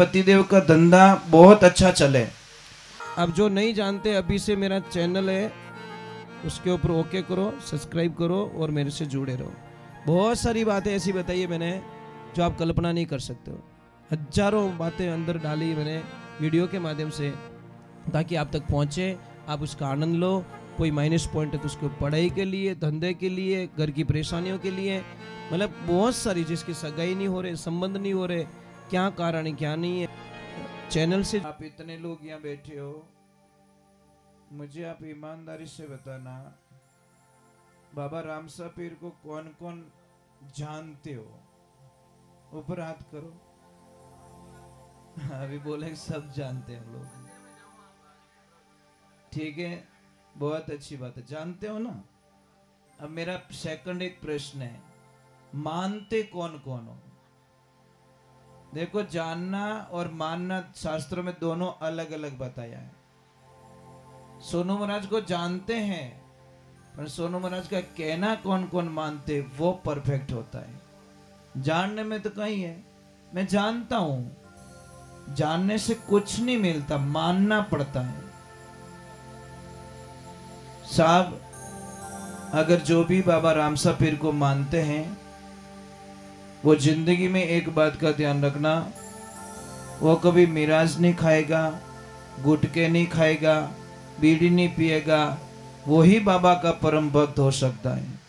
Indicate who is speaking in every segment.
Speaker 1: पतिदेव का धंधा बहुत अच्छा चले।
Speaker 2: अब जो नहीं जानते, अभी से मेरा चैनल है, उसके ऊपर ओके करो, सब्सक्राइब करो और मेरे से जुड़े रहो। बहुत सारी बातें ऐसी बताई है मैंने जो आप कल्पना नहीं कर सकते हो। हजारों बातें अंदर डाली मैंने वीडियो के माध्यम से, ताकि आप तक पहुंचे, आप उसका आनंद लो। कोई माइनस पॉइंट है तो उसको पढ़ाई के लिए, धंधे के लिए, घर की परेशानियों के लिए, मतलब बहुत सारी, जिसकी सगाई नहीं हो रहे, संबंध नहीं हो रहे, क्या कारण है क्या नहीं है। चैनल से
Speaker 1: आप इतने लोग यहाँ बैठे हो, मुझे आप ईमानदारी से बताना, बाबा रामसा पीर को कौन कौन जानते हो? ऊपर हाथ करो। अभी बोले सब जानते हैं लोग। ठीक है, बहुत अच्छी बात है, जानते हो ना। अब मेरा सेकंड एक प्रश्न है, मानते कौन कौन हो? देखो, जानना और मानना शास्त्रों में दोनों अलग अलग बताया है। सोनू महाराज को जानते हैं, पर सोनू महाराज का कहना कौन कौन मानते वो परफेक्ट होता है। जानने में तो कहीं है, मैं जानता हूं, जानने से कुछ नहीं मिलता, मानना पड़ता है। साहब, अगर जो भी बाबा रामसा पीर को मानते हैं, वो जिंदगी में एक बात का ध्यान रखना, वो कभी मिराज नहीं खाएगा, गुटके नहीं खाएगा, बीड़ी नहीं पिएगा, वो ही बाबा का परम भक्त हो सकता है।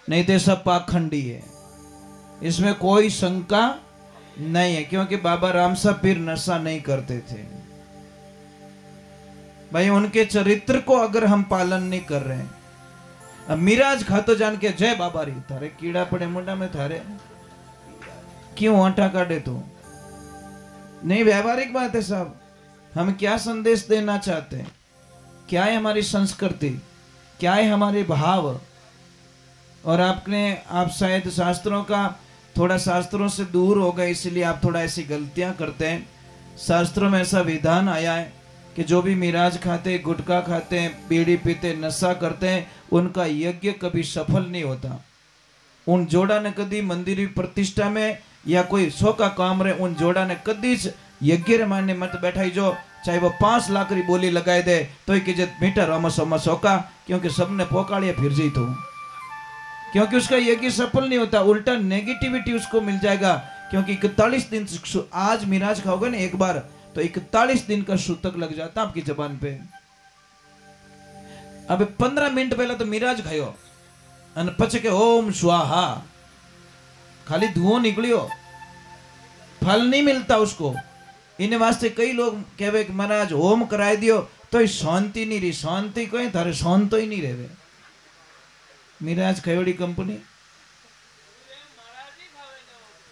Speaker 1: नहीं तो सब पाखंडी है, इसमें कोई शंका नहीं है। क्योंकि बाबा रामसा पीर नशा नहीं करते थे भाई। उनके चरित्र को अगर हम पालन नहीं कर रहे हैं, अब मिराज खातो जान के जय बाबा री, थारे कीड़ा पड़े मुंडा में, थारे क्यों आटा काटे तू? नहीं, व्यवहारिक बात है साहब। हम क्या संदेश देना चाहते हैं, क्या है हमारी संस्कृति, क्या है हमारे भाव। और आप शायद शास्त्रों का, थोड़ा शास्त्रों से दूर हो गए, इसलिए आप थोड़ा ऐसी गलतियां करते हैं। शास्त्रों में ऐसा विधान आया है कि जो भी मिराज खाते, गुटखा खाते हैं, बीड़ी पीते, नशा करते हैं, उनका यज्ञ कभी सफल नहीं होता। उन जोड़ा ने कभी मंदिर की प्रतिष्ठा में या कोई सो का काम रहे, उन जोड़ा ने कभी यज्ञ रे माने मत बैठाई जो, चाहे वो 5 लाख री बोली लगाए दे तो ही कि मीटर अमस अमस होका, क्योंकि सबने पोकाड़िया फिर जी तो, क्योंकि उसका यज्ञ सफल नहीं होता, उल्टा नेगेटिविटी उसको मिल जाएगा। क्योंकि 41 दिन, आज मिराज खाओगे ना एक बार, तो 41 दिन का सूतक लग जाता आपकी जबान पे। अब 15 मिनट पहले तो मिराज खायो और पछ के ओम स्वाहा, खाली धुआं निकलियो, फल नहीं मिलता उसको। इन वास्ते कई लोग कहवे कि महाराज होम कराए दियो तो शांति नहीं रही। शांति कहीं थारे शांत तो ही नहीं रहे। मिराज खयोड़ी कंपनी,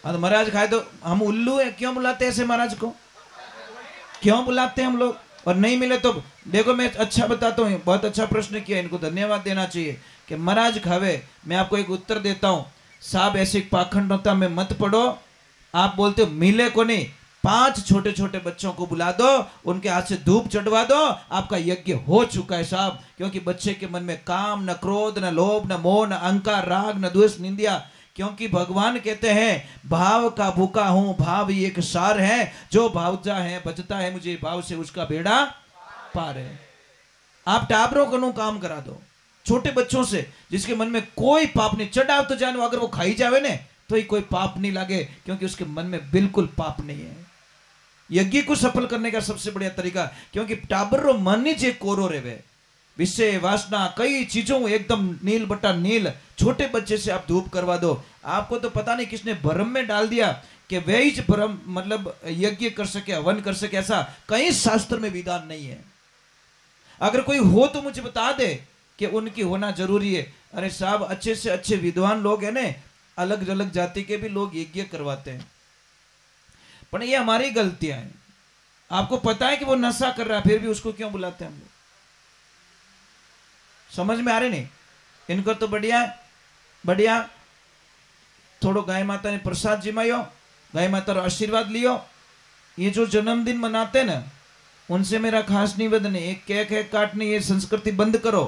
Speaker 1: अब महाराज खाए तो हम उल्लू है, क्यों बुलाते हैं ऐसे महाराज को, क्यों बुलाते हैं हम लोग? और नहीं मिले तो देखो, मैं अच्छा बताता हूँ, बहुत अच्छा प्रश्न किया, इनको धन्यवाद देना चाहिए कि महाराज खावे। मैं आपको एक उत्तर देता हूँ साहब, ऐसे पाखंडता में मत पड़ो। आप बोलते हो मिले को नहीं, 5 छोटे छोटे बच्चों को बुला दो, उनके हाथ से धूप चढ़वा दो, आपका यज्ञ हो चुका है साहब। क्योंकि बच्चे के मन में काम, न क्रोध, न लोभ, न मोह, न अहंकार, राग, न द्वेष, निंदा। क्योंकि भगवान कहते हैं भाव का भूखा हूं, भाव ही एक सार है, जो भावजा है बचता है मुझे भाव से, उसका बेड़ा पार है। आप टाबरों को काम करा दो, छोटे बच्चों से, जिसके मन में कोई पाप नहीं, चढ़ाव तो जानो, अगर वो खाई जावे ने तो ही कोई पाप नहीं लगे, क्योंकि उसके मन में बिल्कुल पाप नहीं है। यज्ञ को सफल करने का सबसे बढ़िया तरीका, क्योंकि टाबरो मन ही जे कोरो रेवे, विषय वासना कई चीजों एकदम नील बटा नील। छोटे बच्चे से आप धूप करवा दो, आपको तो पता नहीं किसने भ्रम में डाल दिया कि वे ही भ्रम मतलब यज्ञ कर सके, हवन कर सके, ऐसा कहीं शास्त्र में विधान नहीं है। अगर कोई हो तो मुझे बता दे कि उनकी होना जरूरी है। अरे साहब, अच्छे से अच्छे विद्वान लोग हैं ना, अलग अलग जाति के भी लोग यज्ञ करवाते हैं, पर ये हमारी गलतियां हैं। आपको पता है कि वो नशा कर रहा है, फिर भी उसको क्यों बुलाते हैं हम लोग? समझ में आ रहे नहीं? इनको तो बढ़िया बढ़िया थोड़ो गाय माता ने प्रसाद जिमायो, गाय माता रो आशीर्वाद लियो। ये जो जन्मदिन मनाते ना, उनसे मेरा खास निवेदन है, एक केक है काटनी, ये संस्कृति बंद करो।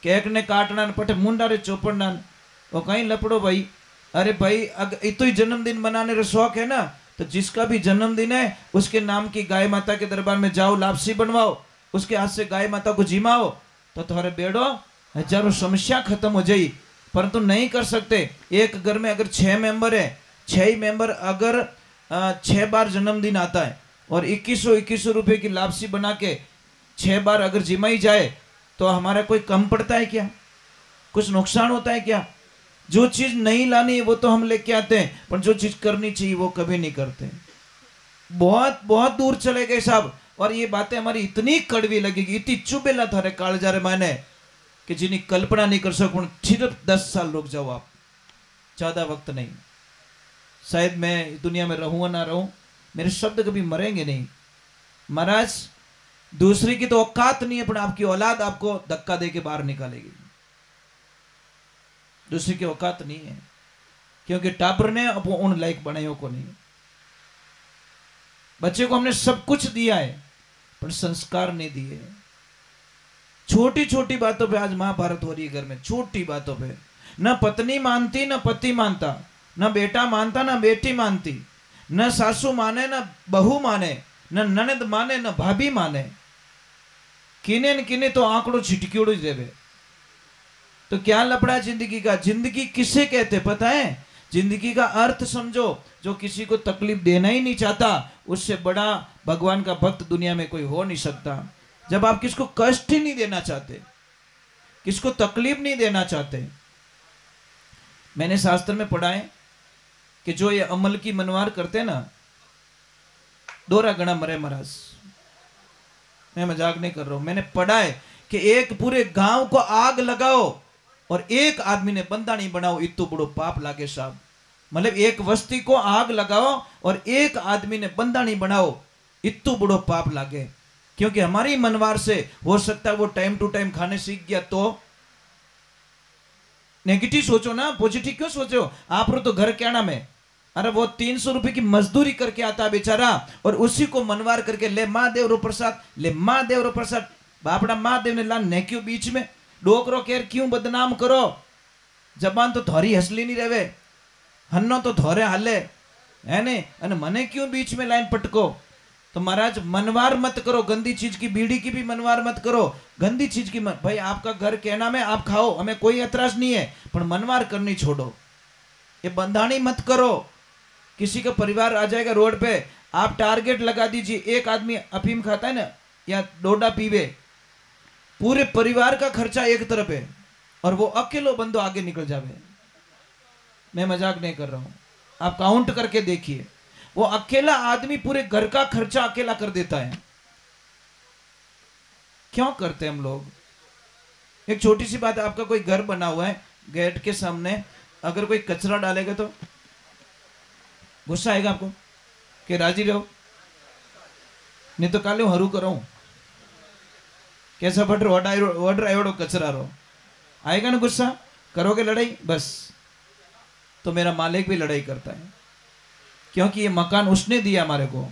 Speaker 1: केक ने काटना पटे मुंडा रे चौपड़ना, वो कहीं लपड़ो भाई। अरे भाई, अगर इतो ही जन्मदिन मनाने रे शौक है ना, तो जिसका भी जन्मदिन है उसके नाम की गाय माता के दरबार में जाओ, लापसी बनवाओ, उसके हाथ से गाय माता को जिमाओ, तो तुम्हारे बेड़ो हजारों समस्या खत्म हो जाई। परंतु नहीं कर सकते। एक घर में अगर 6 मेंबर है, 6 ही मेंबर अगर 6 बार जन्मदिन आता है और 2100 रुपए की लापसी बना के 6 बार अगर जिमाई जाए तो हमारा कोई कम पड़ता है क्या? कुछ नुकसान होता है क्या? जो चीज नहीं लानी है वो तो हम लेके आते हैं, पर जो चीज करनी चाहिए वो कभी नहीं करते। बहुत बहुत दूर चले गए साहब। और ये बातें हमारी इतनी कड़वी लगेगी, इतनी चुभेला थारे कालजारे माने कि जिन्हें कल्पना नहीं कर सकूं। सिर्फ 10 साल रुक जाओ आप, ज्यादा वक्त नहीं। शायद मैं दुनिया में रहूं ना रहूं, मेरे शब्द कभी मरेंगे नहीं। महाराज दूसरी की तो औकात नहीं है, पर आपकी औलाद आपको धक्का दे के बाहर निकालेगी। दूसरी की औकात नहीं है, क्योंकि टापर ने अब उन लायक बनायो को नहीं। बच्चे को हमने सब कुछ दिया है, पर संस्कार नहीं दिए। छोटी छोटी बातों पे आज महाभारत हो रही है घर में, छोटी बातों पे। न पत्नी मानती न पति मानता, न बेटा मानता न बेटी मानती, न सासू माने न बहू माने, न ननद माने न भाभी माने। किने न किने तो आंकड़ो छिटकियोड़ो ही देवे। तो क्या लपड़ा जिंदगी का? जिंदगी किसे कहते पता है? जिंदगी का अर्थ समझो। जो किसी को तकलीफ देना ही नहीं चाहता, उससे बड़ा भगवान का भक्त दुनिया में कोई हो नहीं सकता। जब आप किसको कष्ट ही नहीं देना चाहते, किसको तकलीफ नहीं देना चाहते। मैंने शास्त्र में पढ़ा है कि जो ये अमल की मनवार करते ना, दोरा गणा मरे महाराज। मैं मजाक नहीं कर रहा हूं। मैंने पढ़ा है कि एक पूरे गांव को आग लगाओ और एक आदमी ने बंदा नहीं बनाओ, इतो बड़ो पाप लागे साहब। मतलब एक बस्ती को आग लगाओ और एक आदमी ने बंदा नहीं बनाओ, इतो बड़ो पाप लागे। क्योंकि हमारी मनवार से हो सकता है वो टाइम टू टाइम खाने सीख गया तो। नेगेटिव सोचो ना, पॉजिटिव क्यों सोचो? आप तो घर क्या नाम है? अरे वो 300 रुपए की मजदूरी करके आता है बेचारा, और उसी को मनवार करके ले महादेव रो प्रसाद, ले महादेव रो प्रसाद। बापड़ा महादेव ने ला ने क्यों बीच में डोकरो केर क्यों बदनाम करो? जबान तो थोड़ी हसली नहीं रहे, हन्नो तो थोड़े हाले है ने, अने मने क्यों बीच में लाइन पटको? तो महाराज मनवार मत करो, गंदी चीज की, बीड़ी की भी मनवार मत करो, गंदी चीज की भाई आपका घर कहना में आप खाओ, हमें कोई एतराज नहीं है, पर मनवार करनी छोड़ो। ये बंधानी मत करो। किसी का परिवार आ जाएगा रोड पे, आप टारगेट लगा दीजिए, एक आदमी अफीम खाता है ना या डोडा पीवे, पूरे परिवार का खर्चा एक तरफ है और वो अकेलो बंदो आगे निकल जावे। मैं मजाक नहीं कर रहा हूं, आप काउंट करके देखिए। वो अकेला आदमी पूरे घर का खर्चा अकेला कर देता है। क्यों करते हम लोग? एक छोटी सी बात है, आपका कोई घर बना हुआ है, गेट के सामने अगर कोई कचरा डालेगा तो गुस्सा आएगा आपको कि राजी रहो, नहीं तो काले हरू करो कैसा फट रो कचरा रो, आएगा ना गुस्सा? करोगे लड़ाई? बस तो मेरा मालिक भी लड़ाई करता है, क्योंकि ये मकान उसने दिया हमारे को।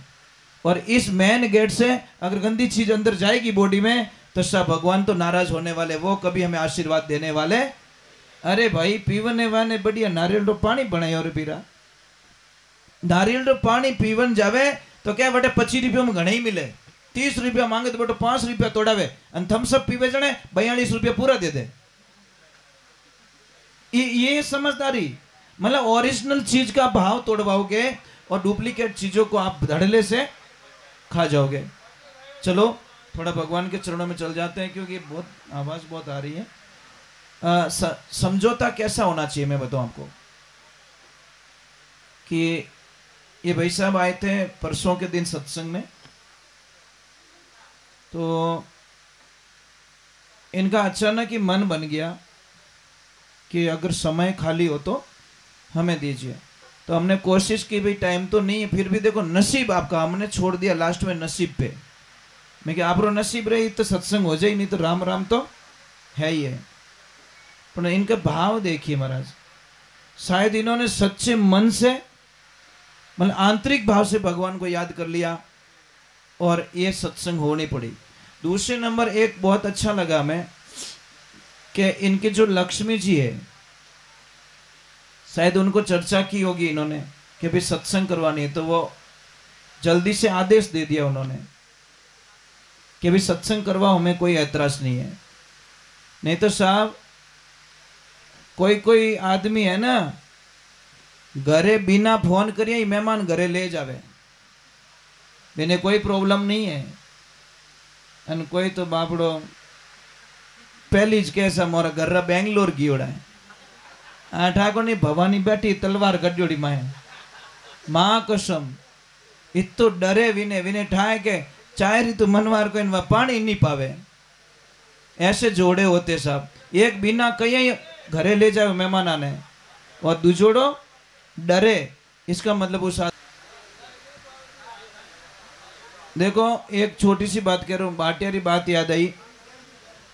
Speaker 1: और इस मेन गेट से अगर गंदी चीज अंदर जाएगी बॉडी में तो सब भगवान तो नाराज होने वाले, वो कभी हमें आशीर्वाद देने वाले। अरे भाई पीवने वाले बढ़िया नारियल रो पानी बनाए और पीरा, नारियल रो पानी पीवन जावे तो क्या बटे 25 रुपये में घने ही मिले, 30 रुपया मांगे तो बटे 5 रुपया तोड़ावे, थम्सअप पीवे जने 42 रुपया पूरा दे दे। ये समझदारी। मतलब ओरिजिनल चीज का भाव तोड़वाओगे और डुप्लीकेट चीजों को आप धड़ल्ले से खा जाओगे। चलो थोड़ा भगवान के चरणों में चल जाते हैं, क्योंकि बहुत आवाज बहुत आ रही है। समझौता कैसा होना चाहिए मैं बताऊं आपको। कि ये भाई साहब आए थे परसों के दिन सत्संग में, तो इनका अचानक ही मन बन गया कि अगर समय खाली हो तो हमें दीजिए। तो हमने कोशिश की, भाई टाइम तो नहीं है, फिर भी देखो नसीब आपका, हमने छोड़ दिया लास्ट में नसीब पे। मैं कि आप नसीब रही तो सत्संग हो जाए, नहीं तो राम राम तो है ही है। पर इनका भाव देखिए महाराज, शायद इन्होंने सच्चे मन से मतलब आंतरिक भाव से भगवान को याद कर लिया और ये सत्संग होनी पड़ी। दूसरे नंबर एक बहुत अच्छा लगा मैं कि इनके जो लक्ष्मी जी है, शायद उनको चर्चा की होगी इन्होंने कि भाई सत्संग करवानी है, तो वो जल्दी से आदेश दे दिया उन्होंने कि भी सत्संग करवाओ, हमें कोई ऐतराज नहीं है। नहीं तो साहब कोई कोई आदमी है ना, घरे बिना फोन करिए ही मेहमान घरे ले जावे, मैंने कोई प्रॉब्लम नहीं है। अन कोई तो बापड़ो पहली ज कैसा मोरा घर बेंगलोर गियोड़ा है, आ ठाकुर नहीं भवानी बैठी तलवार गड्योड़ी माए मां कसम इतो डरे विने विने ठाए के चाहे ऋतु मनवार को इनवा पानी नहीं पावे, ऐसे जोड़े होते साहब। एक बिना कहीं घरे ले जाए मेहमान आने और दूजोड़ो डरे, इसका मतलब उस देखो एक छोटी सी बात कह रहा हूं, बाटियारी बात याद आई।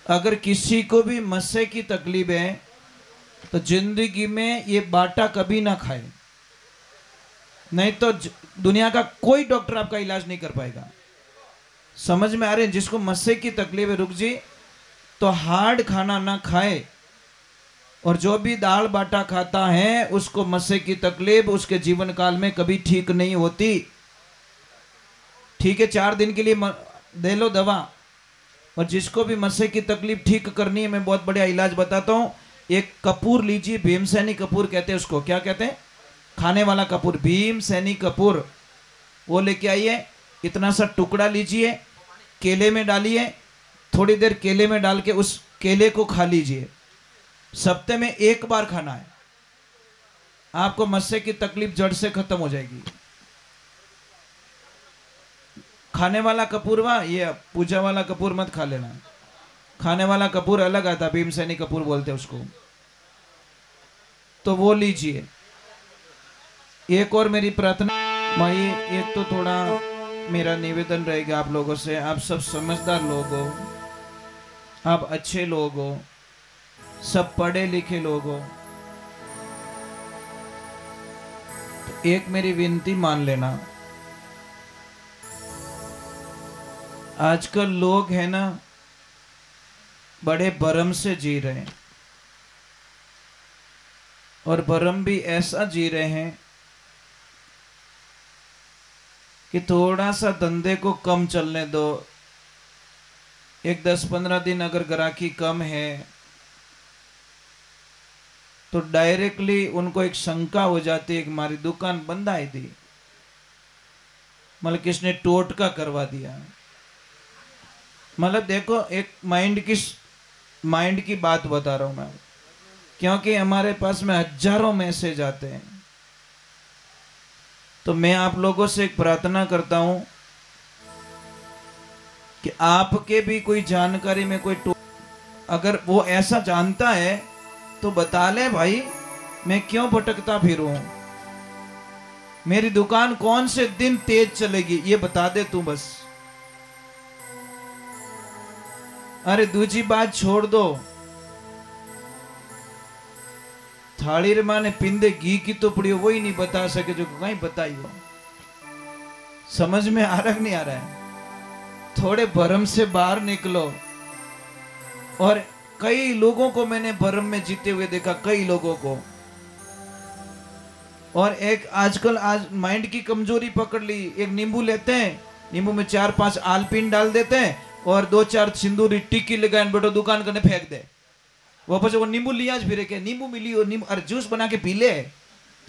Speaker 1: अगर किसी को भी मस्से की तकलीफ है तो जिंदगी में ये बाटा कभी ना खाए, नहीं तो दुनिया का कोई डॉक्टर आपका इलाज नहीं कर पाएगा। समझ में आ रहे हैं? जिसको मस्से की तकलीफ है रुक जी, तो हार्ड खाना ना खाए, और जो भी दाल बाटा खाता है उसको मस्से की तकलीफ उसके जीवन काल में कभी ठीक नहीं होती। ठीक है, 4 दिन के लिए दे लो दवा, और जिसको भी मस्से की तकलीफ ठीक करनी है मैं बहुत बढ़िया इलाज बताता हूँ। एक कपूर लीजिए, भीमसेनी कपूर कहते हैं उसको, क्या कहते हैं? खाने वाला कपूर, भीमसेनी कपूर, वो लेके आइए। इतना सा टुकड़ा लीजिए, केले में डालिए, थोड़ी देर केले में डाल के उस केले को खा लीजिए। सप्ताह में 1 बार खाना है, आपको मस्से की तकलीफ जड़ से खत्म हो जाएगी। खाने वाला कपूर वा, ये पूजा वाला कपूर मत खा लेना, खाने वाला कपूर अलग आता, भीमसेनी कपूर बोलते हैं उसको, तो वो लीजिए। एक और मेरी प्रार्थना भाई, एक तो थोड़ा मेरा निवेदन रहेगा आप लोगों से, आप सब समझदार लोग हो, आप अच्छे लोग हो, सब पढ़े लिखे लोग हो, तो एक मेरी विनती मान लेना। आजकल लोग है ना बड़े भरम से जी रहे हैं, और भरम भी ऐसा जी रहे हैं कि थोड़ा सा धंधे को कम चलने दो, एक 10-15 दिन अगर ग्राहकी कम है तो डायरेक्टली उनको एक शंका हो जाती है कि हमारी दुकान बंद आई थी, मतलब किसने टोटका करवा दिया। मतलब देखो, एक माइंड की बात बता रहा हूं मैं, क्योंकि हमारे पास में हजारों मैसेज आते हैं। तो मैं आप लोगों से एक प्रार्थना करता हूं कि आपके भी कोई जानकारी में कोई अगर वो ऐसा जानता है तो बता ले भाई, मैं क्यों भटकता फिरूं, मेरी दुकान कौन से दिन तेज चलेगी ये बता दे तू बस। अरे दूसरी बात छोड़ दो, थाली रे माने पिंदे घी की तो पड़ी वो ही नहीं बता सके जो कहीं बताई हो। समझ में आ रहा नहीं आ रहा है? थोड़े भरम से बाहर निकलो। और कई लोगों को मैंने भरम में जीते हुए देखा, कई लोगों को। और एक आजकल आज माइंड की कमजोरी पकड़ ली, एक नींबू लेते हैं, नींबू में 4-5 आलपीन डाल देते हैं और 2-4 सिंदूरी टिक्की लगाए बेटो दुकान करने फेंक दे। वापस वो नींबू लिया फिर के नींबू मिली हो, नींबू अरे जूस बना के पी ले,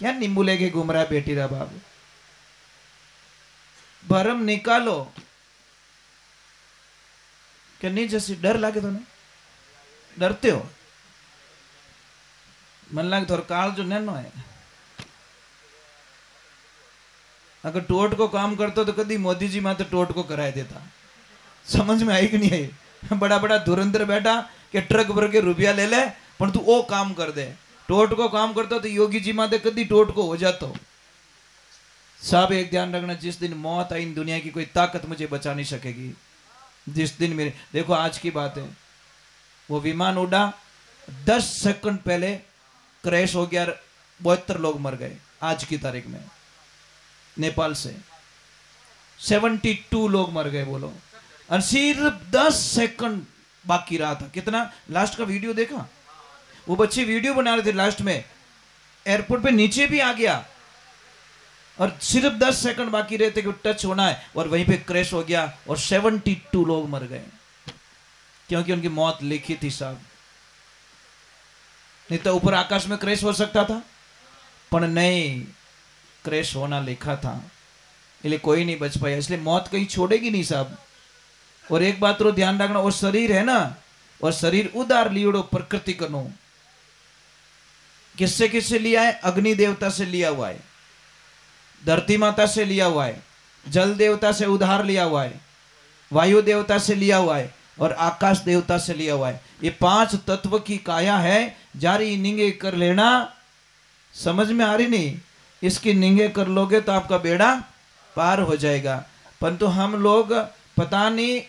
Speaker 1: क्या नींबू लेके घूम रहा है बेटी रा बाप। भरम निकालो। क्या नहीं जैसे डर लागे तो नहीं डरते हो? मन लागे थोड़ा काल जो नैनो है, अगर टोट को काम करते तो कभी मोदी जी मात्र टोट को कराए देता। समझ में आई कि नहीं आई? बड़ा बड़ा धुरंधर बैठा कि ट्रक भर के रुपया ले ले पर तू वो काम कर दे, टोट को काम करता तो योगी जी माते कभी टोट को हो जाता। साहब एक ध्यान रखना, जिस दिन मौत आई दुनिया की कोई ताकत मुझे बचा नहीं सकेगी। जिस दिन मेरे देखो आज की बात है, वो विमान उड़ा 10 सेकंड पहले क्रैश हो गया, 72 लोग मर गए आज की तारीख में। नेपाल से 72 लोग मर गए बोलो, और सिर्फ 10 सेकंड बाकी रहा था। कितना लास्ट का वीडियो देखा? वो बच्चे वीडियो बना रहे थे, लास्ट में एयरपोर्ट पे नीचे भी आ गया और सिर्फ 10 सेकंड बाकी रहते कि टच होना है और वहीं पे क्रैश हो गया और 72 लोग मर गए, क्योंकि उनकी मौत लिखी थी साहब। नहीं तो ऊपर आकाश में क्रैश हो सकता था, पर नहीं, क्रैश होना लिखा था, इसलिए कोई नहीं बच पाया। इसलिए मौत कहीं छोड़ेगी नहीं साहब। और एक बात रो ध्यान रखना, और शरीर है ना, और शरीर उदार लियोड़ो प्रकृति कनो। किससे किससे लिया है? अग्नि देवता से लिया हुआ है, धरती माता से लिया हुआ है, जल देवता से उधार लिया हुआ है, वायु देवता से लिया हुआ है और आकाश देवता से लिया हुआ है। ये 5 तत्व की काया है। जारी निंगे कर लेना, समझ में आ रही नहीं? इसकी निंगे कर लोगे तो आपका बेड़ा पार हो जाएगा। परंतु हम लोग पता नहीं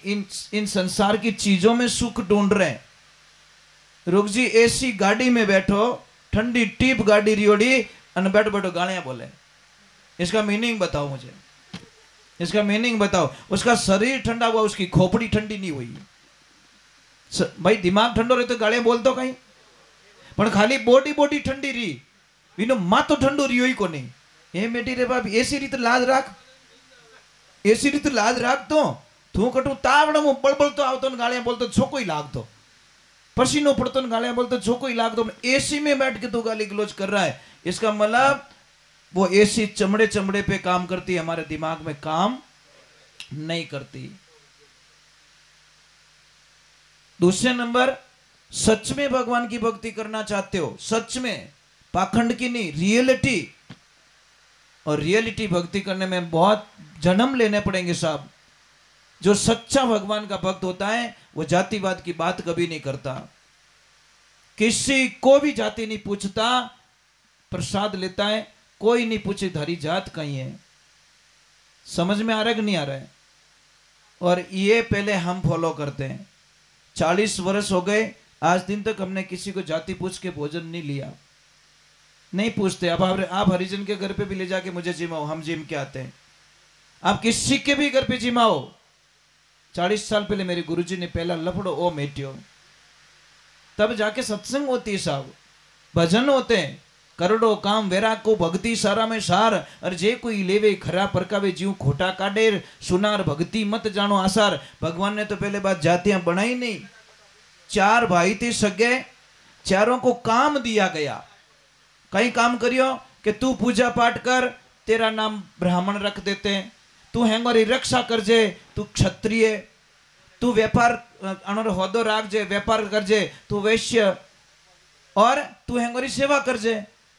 Speaker 1: इन संसार की चीजों में सुख ढूंढ रहे हैं। रुक जी, एसी गाड़ी में बैठो, ठंडी टीप गाड़ी रियोड़ी, अन बैठो बैठो गालियां बोले। इसका मीनिंग बताओ मुझे, इसका मीनिंग बताओ। उसका शरीर ठंडा हुआ, उसकी खोपड़ी ठंडी नहीं हुई। भाई दिमाग ठंडो रहे तो गालियां बोल तो कहीं, पर खाली बॉडी ठंडी रही, इनो मातो ठंडो रियो ही को नहीं। ए बेटी रे बाप, एसी रीत लाज राख, एसी रीत लाज राख। तो तू कटू तावड़ मु बळबळ तो आवतो, गालियां बोलतो छोको ही लागतो, पसीनो पड़तो, गालियां बोलतो छोको ही लागतो। एसी में बैठ के तू गाली गलौज कर रहा है, इसका मतलब वो एसी चमड़े चमड़े पे काम करती है, हमारे दिमाग में काम नहीं करती। दूसरे नंबर, सच में भगवान की भक्ति करना चाहते हो, सच में, पाखंड की नहीं, रियलिटी। और रियलिटी भक्ति करने में बहुत जन्म लेने पड़ेंगे साहब। जो सच्चा भगवान का भक्त होता है वो जातिवाद की बात कभी नहीं करता, किसी को भी जाति नहीं पूछता, प्रसाद लेता है, कोई नहीं पूछे धारी जात कहीं है। समझ में आ रहा है कि नहीं आ रहा है? और ये पहले हम फॉलो करते हैं। 40 वर्ष हो गए, आज दिन तक हमने किसी को जाति पूछ के भोजन नहीं लिया, नहीं पूछते। अब आप हरिजन के घर पे भी ले जाके मुझे जिमाओ, हम जिम के आते हैं। आप किसी के भी घर पे जिमाओ। 40 साल पहले मेरे गुरुजी ने पहला लफड़ो ओ मेटियो, तब जाके सत्संग होती है साहब, भजन होते हैं। करोड़ो काम वैराग को भक्ति सारा में सार, और जे कोई लेवे खरा परकावे जीव खोटा काडेर, सुनार भक्ति मत जानो आसार। भगवान ने तो पहले बात जातियां बनाई नहीं। 4 भाई थे सगे, चारों को काम दिया गया। कई काम करियो कि तू पूजा पाठ कर, तेरा नाम ब्राह्मण रख देते हैं, तू हेंगोरी रक्षा करजे, तू क्षत्रिय, तू व्यापार अणोर होदो राखजे, व्यापार करजे, तू वैश्य, और तू हेंगोरी सेवा करजे,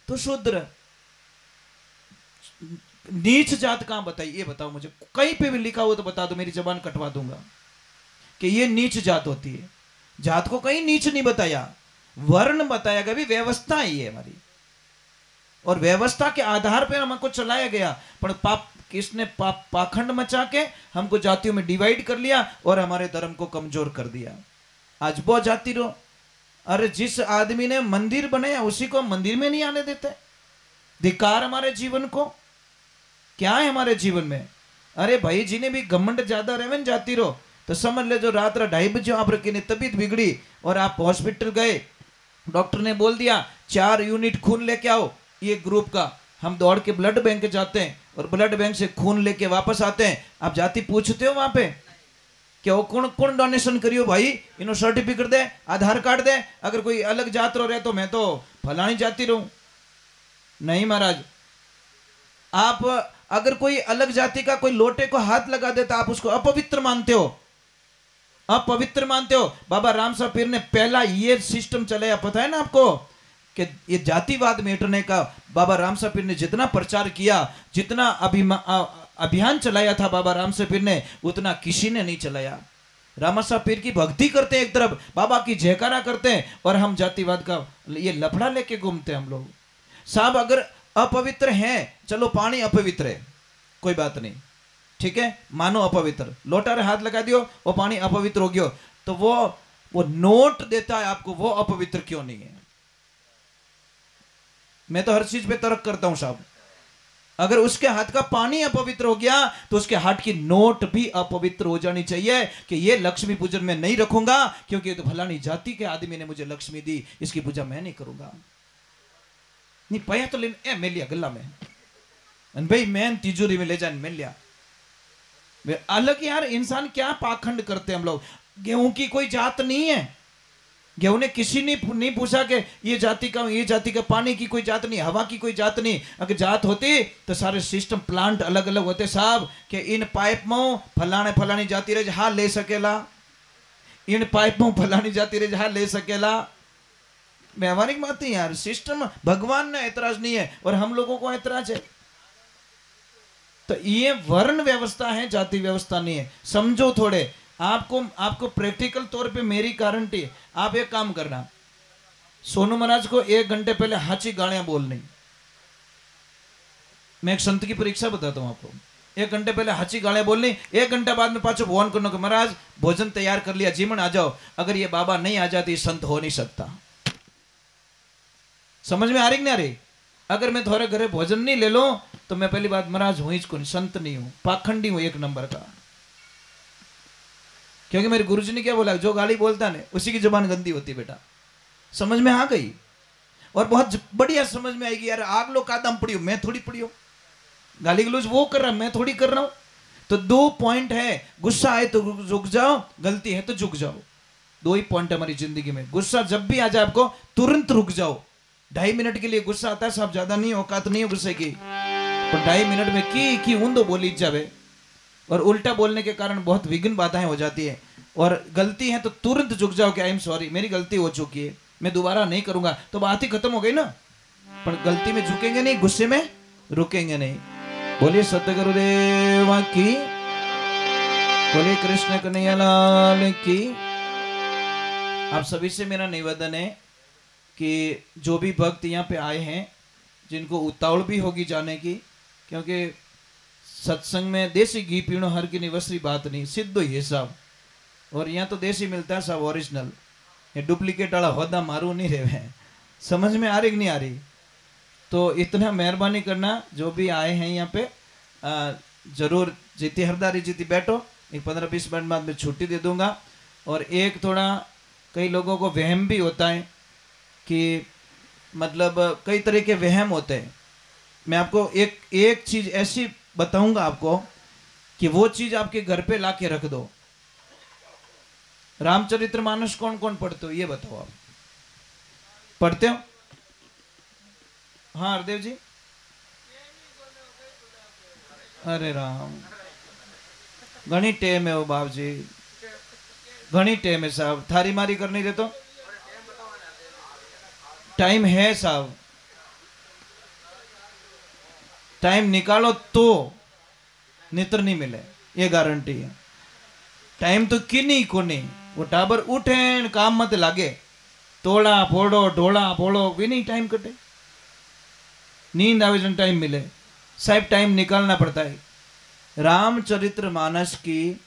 Speaker 1: तू शूद्र। नीच जात कहां बताई? ये बताओ मुझे, कहीं पे भी लिखा हो तो बता दो, मेरी जबान कटवा दूंगा कि ये नीच जात होती है। जात को कहीं नीच नहीं बताया, वर्ण बताया गया। भी व्यवस्था ही है हमारी, और व्यवस्था के आधार पर हमको चलाया गया। पर पाप किसने पाखंड मचा के हमको जातियों में डिवाइड कर लिया और हमारे धर्म को कमजोर कर दिया। आज बहुत जाति रो, अरे जिस आदमी ने मंदिर बनाया उसी को मंदिर में नहीं आने देते। धिकार हमारे जीवन को, क्या है हमारे जीवन में? अरे भाई, जिन्हें भी घमंड ज्यादा रहे न जाति रो, तो समझ ले जो रात 2:30 बजे आप की तबीयत बिगड़ी और आप हॉस्पिटल गए, डॉक्टर ने बोल दिया 4 यूनिट खून लेके आओ ये ग्रुप का। हम दौड़ के ब्लड बैंक जाते हैं और ब्लड बैंक से खून लेके वापस आते हैं। आप जाति पूछते हो वहां पे क्या वो कौन कौन डोनेशन करियो भाई, इन्हों सर्टिफिकेट दे, आधार कार्ड दे। अगर कोई अलग जात रो रहे तो मैं तो फलानी जाति रहूं। नहीं महाराज, आप अगर कोई अलग जाति का कोई लोटे को हाथ लगा दे तो आप उसको अपवित्र मानते हो, अपवित्र मानते हो। बाबा राम साहब पीर ने पहला ये सिस्टम चलाया, पता है ना आपको, कि ये जातिवाद मिटने का बाबा राम साहब पीर ने जितना प्रचार किया, जितना अभियान चलाया था बाबा राम साहब पीर ने, उतना किसी ने नहीं चलाया। रामा साहब पीर की भक्ति करते हैं एक तरफ, बाबा की जयकारा करते हैं, और हम जातिवाद का ये लफड़ा लेके घूमते हैं हम लोग। साहब अगर अपवित्र हैं, चलो पानी अपवित्र है, कोई बात नहीं, ठीक है, मानो अपवित्र, लोटा रे हाथ लगा दियो वो पानी अपवित्र हो गयो, तो वो नोट देता है आपको, वो अपवित्र क्यों नहीं है? मैं तो हर चीज पे तर्क करता हूं साहब। अगर उसके हाथ का पानी अपवित्र हो गया तो उसके हाथ की नोट भी अपवित्र हो जानी चाहिए कि ये लक्ष्मी पूजन में नहीं रखूंगा क्योंकि ये तो फलानी जाति के आदमी ने मुझे लक्ष्मी दी, इसकी पूजा मैं नहीं करूंगा। नहीं पाया तो ले, मैं लिया गला में, अन भाई मैं तिजोरी में ले जाने मिल लिया। अलग यार, इंसान क्या पाखंड करते हैं हम लोग। गेहूं की कोई जात नहीं है, गेहूं ने किसी ने नहीं पूछा कि ये जाति का, पानी की कोई जात नहीं, हवा की कोई जात नहीं। अगर जात होती तो सारे सिस्टम प्लांट अलग अलग होते साहब, कि इन पाइप में फलाने फलानी जाति रहे हाँ ले सकेला, इन पाइप में फलानी जाति रहे हाँ ले सकेला। व्यवहारिक बात है यार, सिस्टम भगवान ने ऐतराज नहीं है और हम लोगों को ऐतराज है। तो ये वर्ण व्यवस्था है, जाति व्यवस्था नहीं है, समझो थोड़े। आपको प्रैक्टिकल तौर पे मेरी गारंटी है। आप एक काम करना, सोनू महाराज को 1 घंटे पहले हाची गालियां बोलनी। मैं एक संत की परीक्षा बताता हूं आपको। 1 घंटे पहले हाची गालियां बोलनी, 1 घंटा बाद में पाछो फोन करना कि महाराज भोजन तैयार कर लिया, जीवन आ जाओ। अगर ये बाबा नहीं आ जाती संत हो नहीं सकता। समझ में आ रही कि नहीं आ रही? अगर मैं थोड़े घरे भोजन नहीं ले लो तो मैं पहली बात महाराज हूं ही कौन, संत नहीं हूं, पाखंडी हूं 1 नंबर का। क्योंकि मेरे गुरुजी ने क्या बोला, जो गाली बोलता है उसी की जुबान गंदी होती बेटा। समझ में आ गई? और बहुत बढ़िया समझ में आएगी यार। आग लो कादम पड़ी हो, मैं थोड़ी पड़ी हो। गाली गलौज वो कर रहा, मैं थोड़ी कर रहा हूं। तो 2 पॉइंट है, गुस्सा आए तो रुक जाओ, गलती है तो झुक जाओ। 2 ही पॉइंट है हमारी जिंदगी में। गुस्सा जब भी आ जाए आपको तुरंत रुक जाओ। 2.5 मिनट के लिए गुस्सा आता है साहब, ज्यादा नहीं, औकात नहीं है गुस्से की, पर 2.5 मिनट में की ऊंदो बोली जावे। और उल्टा बोलने के कारण बहुत विघ्न बाधाएं हो जाती है। और गलती है तो तुरंत झुक जाओ कि आई एम सॉरी, मेरी गलती हो चुकी है, मैं दोबारा नहीं करूंगा, तो बात ही खत्म हो गई ना। पर गलती में झुकेंगे नहीं, गुस्से में रुकेंगे नहीं। बोलिए सतगुरुदेव की, बोलिए कृष्ण कन्हैया लाल की। आप सभी से मेरा निवेदन है कि जो भी भक्त यहाँ पे आए हैं, जिनको उतावल भी होगी जाने की, क्योंकि सत्संग में देसी घी पीणो हर की निवसरी बात नहीं, सिद्ध ही है साहब। और यहाँ तो देसी मिलता है साहब, ओरिजिनल। ये डुप्लीकेट वाला होदा मारू नहीं रहे। समझ में आ रही कि नहीं आ रही? तो इतना मेहरबानी करना, जो भी आए हैं यहाँ पे जरूर जीती हरदारी जीती बैठो। एक 15-20 मिनट बाद में छुट्टी दे दूंगा। और एक थोड़ा कई लोगों को वहम भी होता है कि मतलब कई तरह के वहम होते हैं। मैं आपको एक चीज ऐसी बताऊंगा आपको कि वो चीज आपके घर पे लाके रख दो। रामचरितमानस कौन कौन पढ़ते हो ये बताओ। आप पढ़ते हो? हाँ हरदेव जी। अरे राम, घनी टेम है वो बाप जी, घनी टेम है साहब। थारी मारी करनी दे तो टाइम है साहब, टाइम निकालो तो नितर नहीं मिले, ये गारंटी है। टाइम तो किन्हीं को नहीं, वो टाबर उठे काम मत लागे, तोड़ा फोड़ो ढोला फोड़ो भी नहीं टाइम कटे। नींद आवे जन टाइम मिले साहब, टाइम निकालना पड़ता है। रामचरितमानस की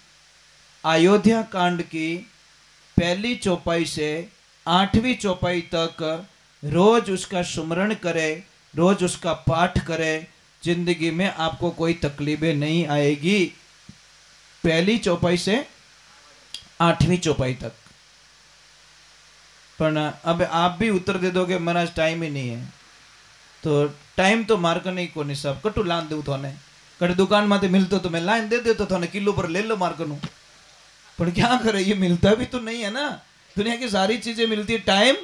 Speaker 1: अयोध्या कांड की पहली चौपाई से 8वीं चौपाई तक रोज उसका सुमरण करे, रोज उसका पाठ करे, जिंदगी में आपको कोई तकलीफें नहीं आएगी। पहली चौपाई से 8वीं चौपाई तक। पर अब आप भी उत्तर दे दोगे महाराज टाइम ही नहीं है, तो टाइम तो मार्क नहीं को नहीं सब कटू लान दू थोने कट दुकान में मिलते तो मैं लाइन दे दे तो थोने किलो पर ले लो मार्क नु। पर क्या करे, ये मिलता भी तो नहीं है ना। दुनिया की सारी चीजें मिलती है, टाइम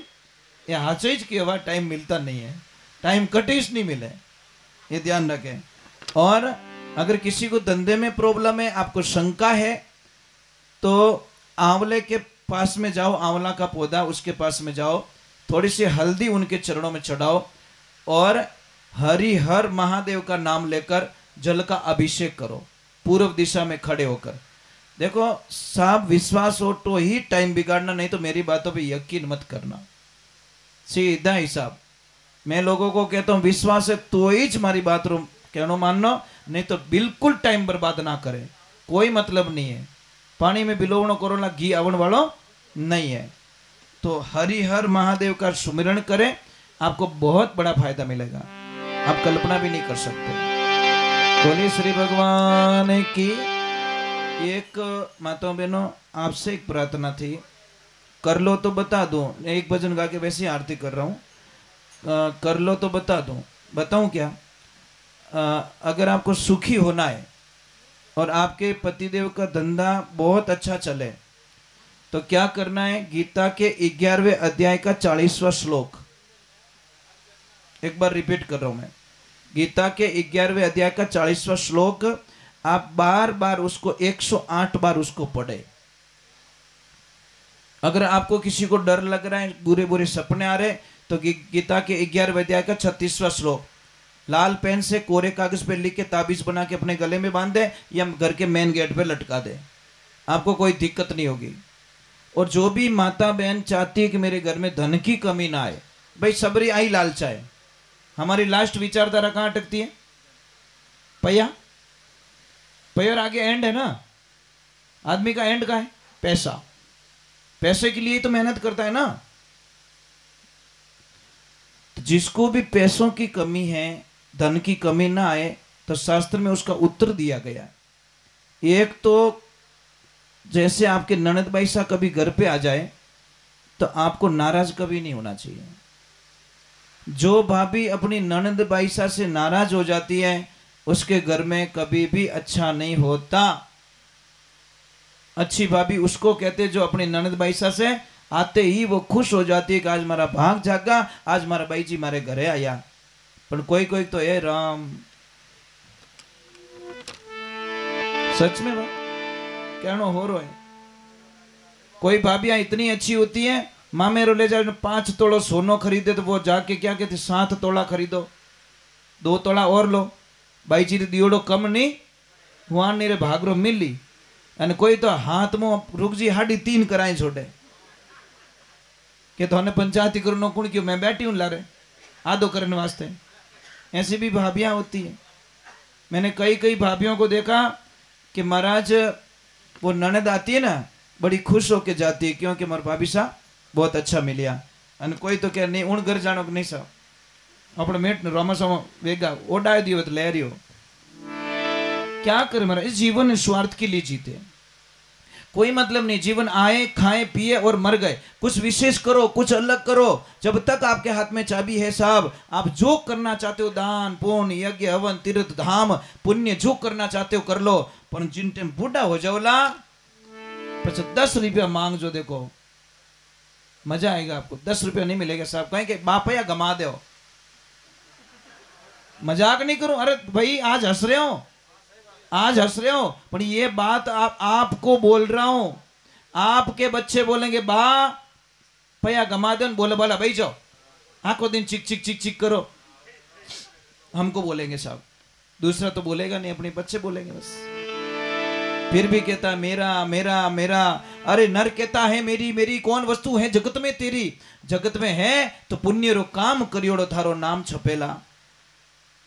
Speaker 1: ये हाचीज की हवा, टाइम मिलता नहीं है, टाइम कटिश नहीं मिले, ये ध्यान रखें। और अगर किसी को धंधे में प्रॉब्लम है, आपको शंका है, तो आंवले के पास में जाओ, आंवला का पौधा उसके पास में जाओ, थोड़ी सी हल्दी उनके चरणों में चढ़ाओ और हरिहर महादेव का नाम लेकर जल का अभिषेक करो, पूर्व दिशा में खड़े होकर। देखो साहब, विश्वास हो तो ही टाइम बिगाड़ना, नहीं तो मेरी बातों पे यकीन मत करना, सीधा हिसाब। मैं लोगों को कहता हूं विश्वास है तो ही हमारी बात रो कहनो मानना, नहीं तो बिल्कुल टाइम बर्बाद ना करे, कोई मतलब नहीं है। पानी में बिलोवणो करोला घी आवण वालो नहीं है। तो हरिहर महादेव का सुमिरण करें, आपको बहुत बड़ा फायदा मिलेगा, आप कल्पना भी नहीं कर सकते। बोलिए श्री भगवान की। एक माताओं बहनों, आपसे एक प्रार्थना थी, कर लो तो बता दो। एक भजन गा के वैसे ही आरती कर रहा हूँ, कर लो तो बता दो। बताऊं क्या? अगर आपको सुखी होना है और आपके पतिदेव का धंधा बहुत अच्छा चले तो क्या करना है? गीता के 11वें अध्याय का 40वां श्लोक, एक बार रिपीट कर रहा हूं मैं। गीता के 11वें अध्याय का 40वां श्लोक आप बार बार उसको 108 बार उसको पढ़े। अगर आपको किसी को डर लग रहा है, बुरे बुरे सपने आ रहे, तो गीता के 11वें अध्याय का 36वां श्लोक लाल पेन से कोरे कागज पे लिख के ताबीज बना के अपने गले में बांध दे या घर के मेन गेट पे लटका दे, आपको कोई दिक्कत नहीं होगी। और जो भी माता बहन चाहती है कि मेरे घर में धन की कमी ना आए, भाई सबरी आई लालचा है। हमारी लास्ट विचारधारा कहां अटकती है? पैया पैर आगे एंड है ना। आदमी का एंड का है पैसा, पैसे के लिए तो मेहनत करता है ना। तो जिसको भी पैसों की कमी है, धन की कमी ना आए, तो शास्त्र में उसका उत्तर दिया गया। एक तो जैसे आपके ननद भाई सा कभी घर पे आ जाए तो आपको नाराज कभी नहीं होना चाहिए। जो भाभी अपनी ननद भाई सा से नाराज हो जाती है उसके घर में कभी भी अच्छा नहीं होता। अच्छी भाभी उसको कहते जो अपने ननद भाई सा से आते ही वो खुश हो जाती है कि आज मारा भाग जागा, आज मारा भाई जी मारे घरे आया। पर कोई कोई तो है राम, सच में बात कहना हो रो है। कोई भाभियां इतनी अच्छी होती है, माँ मेरे ले जाए 5 तोड़ा सोनो खरीदे तो वो जाके क्या कहते 7 तोड़ा खरीदो, 2 तोड़ा और लो, भाई जी दियोड़ो कम नहीं हुआ नहीं रे भागरो मिली। અને કોઈ તો હાથમાં રૂકજી 3.5 कराई छोड़े कि तो पंचायती करो कुण क्यों, मैं बैठी हूँ लारे आधो करने वास्ते। ऐसी भी भाभियां होती है। मैंने कई भाभियों को देखा कि महाराज वो ननद आती है ना, बड़ी खुश होके जाती है क्योंकि हमारे भाभी सा बहुत अच्छा मिलिया। અને कोई तो क्या नहीं उन घर जानो कि नहीं सा अपने मेट ने रोमासा वेगा ओडाई दियो तो ले रियो। क्या करे महाराज, इस जीवन स्वार्थ के लिए जीते, कोई मतलब नहीं। जीवन आए खाए पिए और मर गए, कुछ विशेष करो, कुछ अलग करो। जब तक आपके हाथ में चाबी है साहब, आप जो करना चाहते हो, दान पुण्य यज्ञ हवन तीर्थ धाम पुण्य जो करना चाहते हो कर लो। पर जिन टाइम बूढ़ा हो जाओला પછી 10 रुपया मांग जो, देखो मजा आएगा आपको। 10 रुपया नहीं मिलेगा साहब, कहें कि बापया गमा दो। मजाक नहीं करूं, अरे भाई आज हंस रहे हो, आज हंस रहे हो, पर ये बात आपको बोल रहा हूं। आपके बच्चे बोलेंगे बा पया गमा दो, बोले बोला भाई जाओ आखो दिन चिक चिक चिक चिक करो, हमको बोलेंगे साहब, दूसरा तो बोलेगा नहीं, अपने बच्चे बोलेंगे बस। फिर भी कहता मेरा मेरा मेरा। अरे नर कहता है मेरी मेरी, कौन वस्तु है जगत में तेरी? जगत में है तो पुण्य रो काम करियोड़ो थारो नाम छपेला।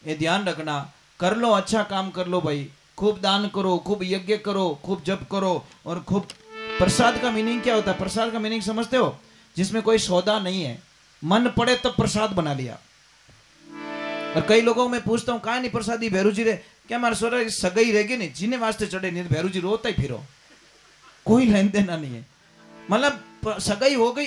Speaker 1: ये ध्यान रखना, कर लो अच्छा काम कर लो भाई, खूब दान करो, खूब यज्ञ करो, खूब जप करो। और खूब प्रसाद का मीनिंग क्या होता है? प्रसाद का मीनिंग समझते हो? जिसमें कोई सौदा नहीं है, मन पड़े तब प्रसाद बना लिया। और कई लोगों में पूछता हूँ कहा नहीं प्रसादी भैरू जी रे, क्या मारे सोरा सगाई रहेगी नहीं, जिन्हें वास्ते चढ़े नहीं भैरू जी रोता ही फिरो, कोई लेन देना नहीं है। मतलब सगाई हो गई